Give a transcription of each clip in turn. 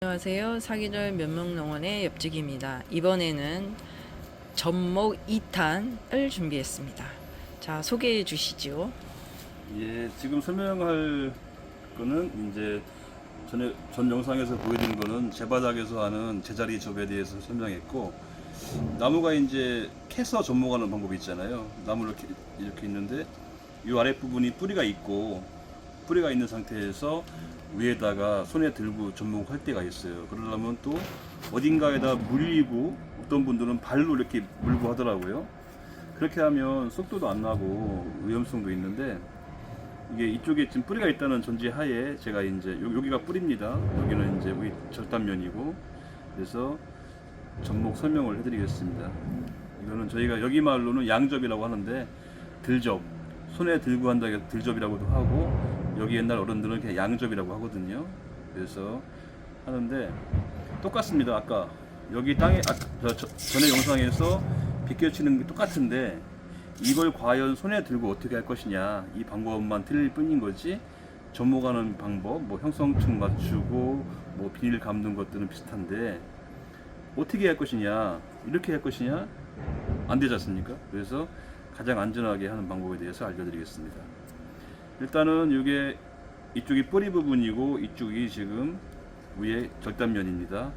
안녕하세요. 사계절 면목농원의 옆지기입니다. 이번에는 접목 2탄을 준비했습니다. 자, 소개해 주시죠. 예, 지금 설명할 거는 이제 전 영상에서 보여드린 거는 제 바닥에서 하는 제자리 접에 대해서 설명했고, 나무가 이제 캐서 접목하는 방법이 있잖아요. 나무를 이렇게 있는데 이 아랫부분이 뿌리가 있고, 뿌리가 있는 상태에서 위에다가 손에 들고 접목할 때가 있어요. 그러려면 또 어딘가에다 물리고, 어떤 분들은 발로 이렇게 물고 하더라고요. 그렇게 하면 속도도 안 나고 위험성도 있는데, 이게 이쪽에 지금 뿌리가 있다는 전제하에 제가 이제 여기가 뿌리입니다. 여기는 이제 우리 절단면이고, 그래서 접목 설명을 해드리겠습니다. 이거는 저희가 여기 말로는 양접이라고 하는데, 들접, 손에 들고 한다 해서 들접이라고도 하고, 여기 옛날 어른들은 그냥 양접이라고 하거든요. 그래서 하는데 똑같습니다. 아까 여기 땅에 전에 영상에서 비껴치는 게 똑같은데, 이걸 과연 손에 들고 어떻게 할 것이냐, 이 방법만 틀릴 뿐인 거지, 접목하는 방법, 뭐 형성층 맞추고 뭐 비닐 감는 것들은 비슷한데, 어떻게 할 것이냐, 이렇게 할 것이냐, 안 되지 않습니까? 그래서 가장 안전하게 하는 방법에 대해서 알려드리겠습니다. 일단은 이게 이쪽이 뿌리 부분이고, 이쪽이 지금 위에 절단면입니다.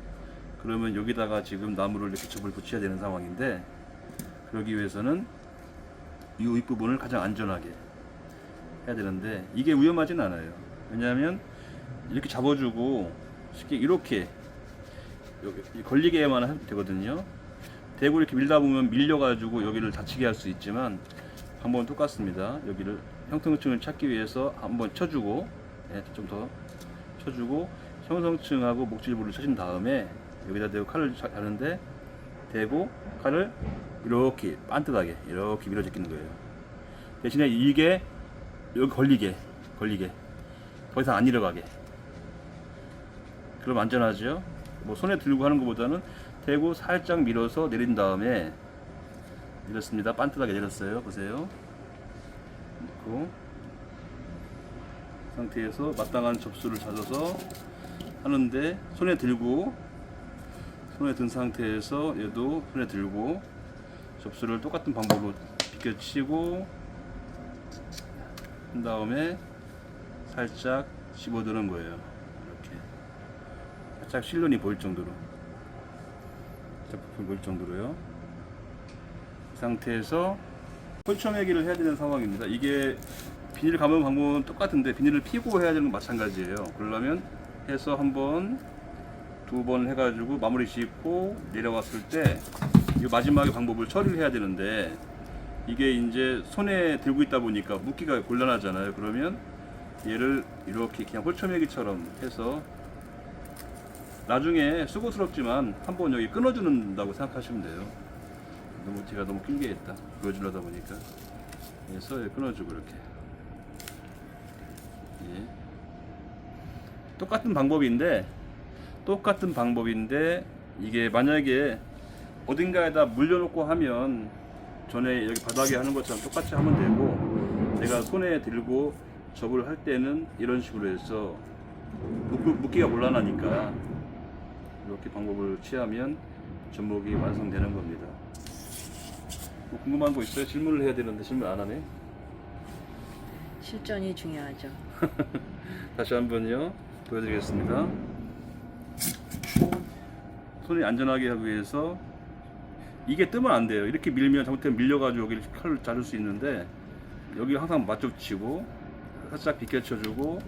그러면 여기다가 지금 나무를 이렇게 접을 붙여야 되는 상황인데, 그러기 위해서는 이 윗부분을 가장 안전하게 해야 되는데, 이게 위험하진 않아요. 왜냐하면 이렇게 잡아주고 쉽게 이렇게 여기 걸리게만 하면 되거든요. 대고 이렇게 밀다 보면 밀려가지고 여기를 다치게 할 수 있지만, 방법은 똑같습니다. 여기를 형성층을 찾기 위해서 한번 쳐주고, 좀 더 쳐주고, 형성층하고 목질부를 쳐준 다음에 여기다 대고 칼을 자르는데, 대고 칼을 이렇게 반듯하게 이렇게 밀어 제끼는 거예요. 대신에 이게 여기 걸리게 더 이상 안 내려가게. 그럼 안전하죠. 뭐 손에 들고 하는 것보다는 대고 살짝 밀어서 내린 다음에, 이렇습니다. 반듯하게 내렸어요. 보세요. 놓고 상태에서 마땅한 접수를 찾아서 하는데, 손에 든 상태에서 얘도 손에 들고 접수를 똑같은 방법으로 비껴치고 한 다음에 살짝 집어드는 거예요. 이렇게 살짝 실눈이 보일 정도로, 이 상태에서 홀쳐매기를 해야 되는 상황입니다. 이게 비닐 감은 방법은 똑같은데, 비닐을 피고 해야 되는 건 마찬가지예요. 그러려면 해서 한 번, 두 번 해가지고 마무리 짓고 내려갔을 때 이 마지막에 방법을 처리를 해야 되는데, 이게 이제 손에 들고 있다 보니까 묶기가 곤란하잖아요. 그러면 얘를 이렇게 그냥 홀쳐매기처럼 해서, 나중에 수고스럽지만 한번 여기 끊어준다고 생각하시면 돼요. 제가 너무 길게 했다, 보여주려다 보니까. 그래서 끊어주고 이렇게. 예. 똑같은 방법인데 이게 만약에 어딘가에다 물려놓고 하면, 전에 여기 바닥에 하는 것처럼 똑같이 하면 되고, 내가 손에 들고 접을 할 때는 이런 식으로 해서 묶기가 곤란하니까 이렇게 방법을 취하면 접목이 완성되는 겁니다. 뭐 궁금한 거 있어요? 질문을 해야 되는데 질문 안 하네. 실전이 중요하죠. 다시 한번요 보여드리겠습니다. 손이 안전하게 하기 위해서, 이게 뜨면 안 돼요. 이렇게 밀면 잘못하면 밀려가지고 여기를 칼을 자를 수 있는데, 여기 항상 맞춰치고 살짝 비껴쳐주고,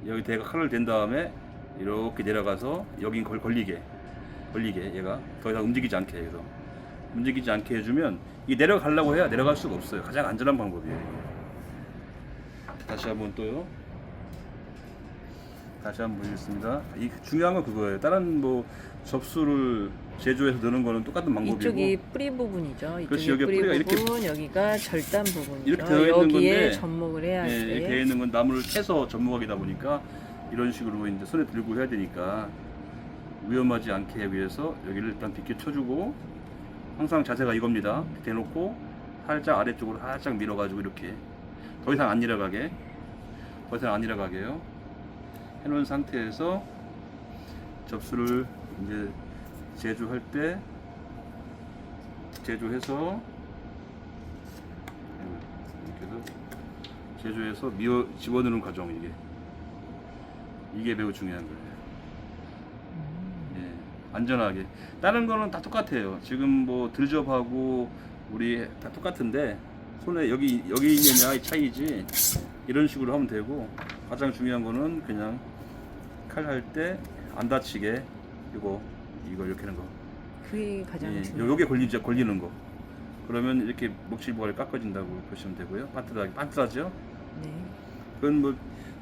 여기 대가 칼을 댄 다음에 이렇게 내려가서 여긴 걸리게 얘가 더 이상 움직이지 않게 해주면, 이 내려가려고 해야 내려갈 수가 없어요. 가장 안전한 방법이에요. 다시 한번 보겠습니다. 이 중요한 건 그거예요. 다른 뭐 접수를 제조해서 넣는 거는 똑같은 방법이고, 이쪽이 뿌리 부분이죠. 그렇지, 이쪽이 여기 뿌리 뿌리가 부분, 여기가 절단 부분이죠. 이렇게 되어 있는 여기에 건데, 접목을 해야 이렇게 돼. 되어 있는 건 나무를 캐서 접목하기다 보니까 이런 식으로 이제 손에 들고 해야 되니까 위험하지 않게 하기 위해서 여기를 일단 비껴쳐주고, 항상 자세가 이겁니다. 대놓고 살짝 아래쪽으로 살짝 밀어가지고 이렇게 더 이상 안 내려가게요 해놓은 상태에서 접수를 이제 제조할 때 제조해서 이렇게 해서 제조해서 집어넣는 과정, 이게 매우 중요한 거예요. 예, 안전하게. 다른 거는 다 똑같아요. 지금 뭐 들접하고 우리 다 똑같은데 손에 여기 있느냐의 차이지. 이런 식으로 하면 되고, 가장 중요한 거는 그냥 칼 할 때 안 다치게 이거 이렇게 하는 거. 그게 가장 예, 중요해요. 요게 걸리는 거. 그러면 이렇게 목줄보가 깎아진다고 보시면 되고요. 반듯하죠? 네. 그건 뭐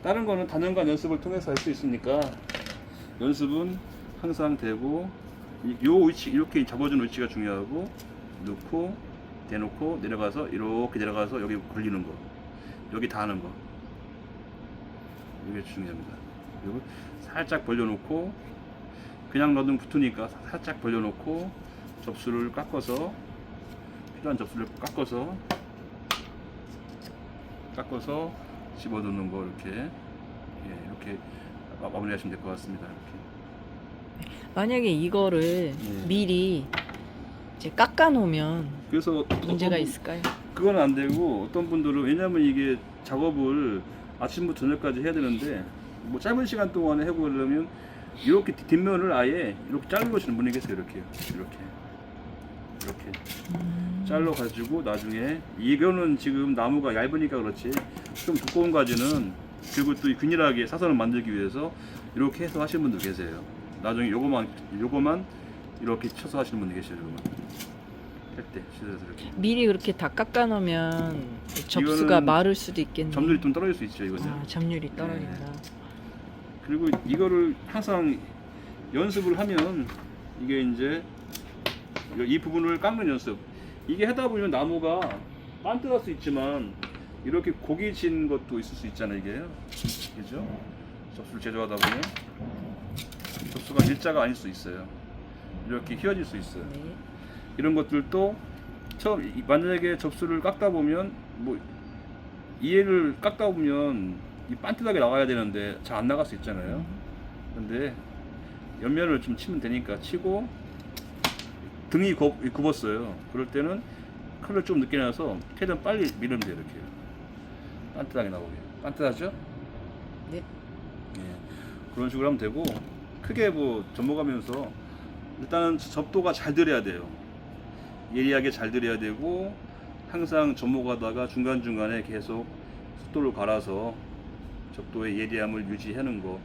다른 거는 단연간 연습을 통해서 할 수 있으니까 연습은 항상 되고, 요 위치 이렇게 잡아주는 위치가 중요하고, 넣고 대놓고 내려가서 이렇게 내려가서 여기 걸리는 거, 여기 닿는 거, 이게 중요합니다. 그리고 살짝 벌려놓고, 그냥 넣으면 붙으니까 살짝 벌려놓고 접수를 깎아서, 필요한 접수를 깎아서 집어넣는 거, 이렇게 마무리하시면 될 것 같습니다. 이렇게. 만약에 이거를 예. 미리 이제 깎아 놓으면 그래서 문제가 있을까요? 그건 안 되고, 어떤 분들은, 왜냐면 이게 작업을 아침부터 저녁까지 해야 되는데 뭐 짧은 시간 동안에 해보려면 이렇게 뒷면을 아예 이렇게 자르시는 분이 계세요. 이렇게 잘라 가지고 나중에, 이거는 지금 나무가 얇으니까 그렇지, 좀 두꺼운 가지는, 그리고 또 균일하게 사선을 만들기 위해서 이렇게 해서 하시는 분도 계세요. 나중에 요거만 이렇게 쳐서 하시는 분도 계셔요. 요거만 할 때 시대에서 이렇게 미리 그렇게 다 깎아 놓으면 접수가 이거는 마를 수도 있겠네요. 점률이 좀 떨어질 수 있죠, 이거는. 아, 점률이 떨어진다. 그리고 이거를 항상 연습을 하면, 이게 이제 이 부분을 깎는 연습, 이게 하다 보면 나무가 반듯할 수 있지만 이렇게 고기 진 것도 있을 수 있잖아요. 이게, 그죠? 접수를 제조하다 보면 접수가 일자가 아닐 수 있어요. 이렇게 휘어질 수 있어요. 네. 이런 것들도 만약에 접수를 깎다 보면, 뭐 이해를 깎다 보면 이 반듯하게 나가야 되는데 잘 안 나갈 수 있잖아요. 근데 옆면을 좀 치면 되니까 치고, 등이 굽었어요. 그럴 때는 칼을 좀 늦게 놔서 최대한 빨리 밀으면 돼요. 이렇게 반듯하게 나오게. 반듯하죠? 네. 예, 그런 식으로 하면 되고, 크게 뭐 접목하면서 일단은 접도가 잘 들어야 돼요. 예리하게 잘 들어야 되고, 항상 접목하다가 중간중간에 계속 속도를 갈아서 접도의 예리함을 유지하는 거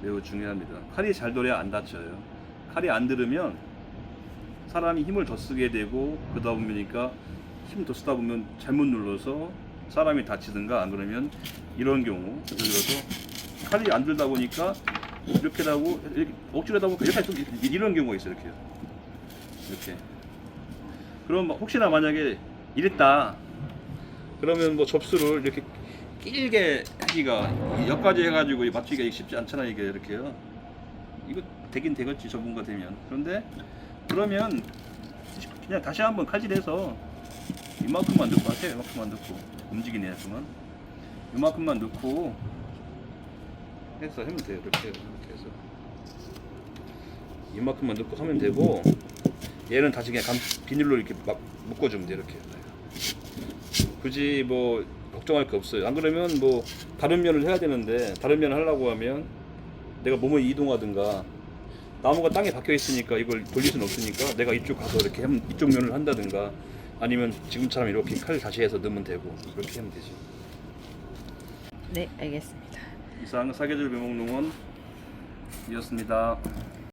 매우 중요합니다. 칼이 잘 들어야 안 다쳐요. 칼이 안 들으면 사람이 힘을 더 쓰게 되고, 그러다 보니까 힘 더 쓰다 보면 잘못 눌러서 사람이 다치든가, 안 그러면 이런 경우, 예를 들어서 칼이 안 들다 보니까 이렇게 하고, 이렇게 억지로 하다 보니까 이렇게 이런 경우가 있어요. 이렇게. 그럼 혹시나 만약에 이랬다 그러면 뭐 접수를 이렇게 길게 하기가, 여기까지 해가지고 맞추기가 쉽지 않잖아요. 이게 이렇게요. 이거 되긴 되겠지, 전문가 되면. 그러면 그냥 다시 한번 칼질해서 이만큼만 넣고 하세요. 이만큼만 넣고, 움직이네 하지만 이만큼만 넣고 해서 하면 돼요. 이렇게 해서 이만큼만 넣고 하면 되고, 얘는 다시 그냥 비닐로 이렇게 막 묶어주면 돼요. 이렇게. 굳이 뭐 걱정할 거 없어요. 안 그러면 뭐 다른 면을 해야 되는데, 다른 면을 하려고 하면 내가 몸을 이동하든가, 나무가 땅에 박혀 있으니까 이걸 돌릴 수는 없으니까 내가 이쪽 가서 이렇게 하면 이쪽 면을 한다든가, 아니면 지금처럼 이렇게 칼 다시 해서 넣으면 되고, 그렇게 하면 되지. 네, 알겠습니다. 이상 사계절 묘목농원이었습니다.